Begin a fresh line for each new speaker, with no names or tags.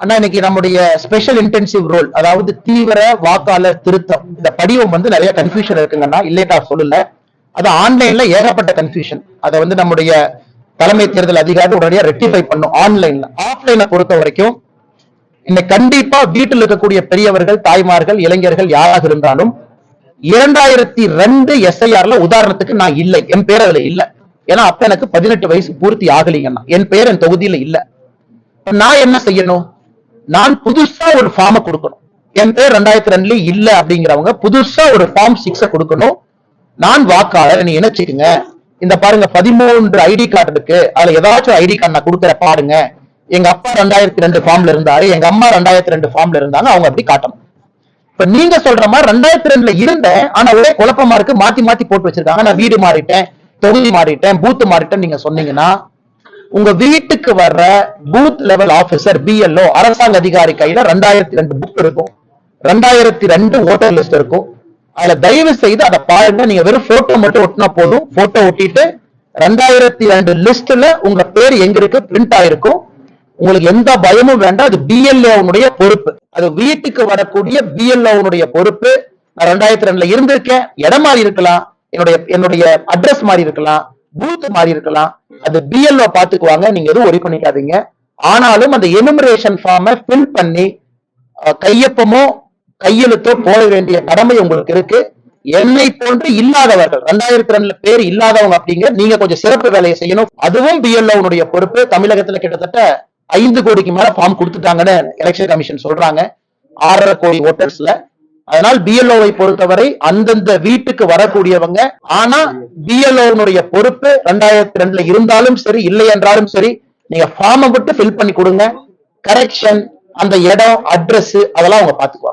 ஆனா இன்னைக்கு நம்முடைய ஸ்பெஷல் இன்டென்சிவ் ரோல், அதாவது தீவிர வாக்காளர் திருத்தம், இந்த படிவம் நிறைய கன்ஃபியூஷன் இருக்குங்கன்னா இல்லையா சொல்லல. அது ஆன்லைன்ல ஏகப்பட்ட கன்ஃபியூஷன். அதை நம்முடைய தலைமை தேர்தல் அதிகாரி உடனடியாக ரெக்டிஃபை பண்ணும். ஆன்லைன்ல ஆஃப்லைனை பொறுத்த வரைக்கும் இன்னைக்கு கண்டிப்பா வீட்டில் இருக்கக்கூடிய பெரியவர்கள், தாய்மார்கள், இளைஞர்கள் யாராக இருந்தாலும் 2002 SIRல உதாரணத்துக்கு நான் இல்லை, என் பேர் அதுல இல்ல. ஏன்னா அப்ப எனக்கு 18 வயசு பூர்த்தி ஆகலைங்கன்னா என் பேர் என் தொகுதியில இல்ல. நான் என்ன செய்யணும்? நான் புதுசா ஒரு ஃபார்மை கொடுக்கணும். என் பேர் 2002 இல்ல அப்படிங்கிறவங்க புதுசா ஒரு ஃபார்ம் 6 கொடுக்கணும். நான் வாக்காளர், நீ இணைச்சுக்குங்க. இந்த பாருங்க 13 ஐடி கார்டு இருக்கு, அதுல ஏதாச்சும் ஐடி கார்டு நான் கொடுக்குற பாருங்க. எங்க அப்பா 2002 ஃபார்ம்ல இருந்தாரு, எங்க அம்மா 2002 ஃபார்ம்ல இருந்தாங்க, அவங்க அப்படி காட்டணும். இப்ப நீங்க சொல்ற மாதிரி 2002 இருந்தேன், ஆனா ஒரே குழப்பமா இருக்கு, மாத்தி மாத்தி போட்டு வச்சிருக்காங்க. நான் வீடு மாறிட்டேன், தொகுதி மாறிட்டேன், பூத் மாறிட்டேன் நீங்க சொன்னீங்கன்னா உங்க வீட்டுக்கு வர்ற பூத் லெவல் ஆபீசர் BLO அரசாங்க அதிகாரி கையில 2002 புக் இருக்கும், 2002 ஓட்டர் லிஸ்ட் இருக்கும். அதுல தயவு செய்து அதை பாருங்க. நீங்க வெறும் போட்டோ மட்டும் ஒட்டினா போதும். போட்டோ ஒட்டிட்டு 2002 லிஸ்ட்ல உங்க பேர் எங்க இருக்கு பிரிண்ட் ஆயிருக்கும். உங்களுக்கு எந்த பயமும் வேண்டாம். அது BLO பொறுப்பு. அது வீட்டுக்கு வரக்கூடிய BLO பொறுப்பு. நான் 2002 இருந்திருக்கேன், இடம் மாறி இருக்கலாம், என்னுடைய அட்ரஸ் மாறி இருக்கலாம், பூத் மாறி இருக்கலாம், அது BLO பாத்துக்குவாங்க. நீங்க எதுவும் ஒரி பண்ணிக்காதீங்க. ஆனாலும் அந்த எனுமரேஷன் ஃபார்மை ஃபில் பண்ணி கையொப்பமோ கையெழுத்தோ போட வேண்டிய கடமை உங்களுக்கு இருக்கு. என்னை போன்று இல்லாதவர்கள், 2002 பேர் இல்லாதவங்க அப்படிங்கிற நீங்க கொஞ்சம் சிறப்பு வேலையை செய்யணும். அதுவும் BLO பொறுப்பு. தமிழகத்துல கிட்டத்தட்ட 5 கோடிக்கு மேல ஃபார்ம் கொடுத்துட்டாங்கன்னு எலெக்ஷன் கமிஷன் சொல்றாங்க, 6.5 கோடி ஓட்டர்ஸ்ல. அதனால் BLO பொறுத்தவரை அந்தந்த வீட்டுக்கு வரக்கூடியவங்க. ஆனா BLO பொறுப்பு 2002 இருந்தாலும் சரி, இல்லை என்றாலும் சரி, நீங்க ஃபார்மை மட்டும் ஃபில் பண்ணி கொடுங்க. கரெக்ஷன், அந்த இடம், அட்ரஸ் அதெல்லாம் அவங்க பாத்துக்குவாங்க.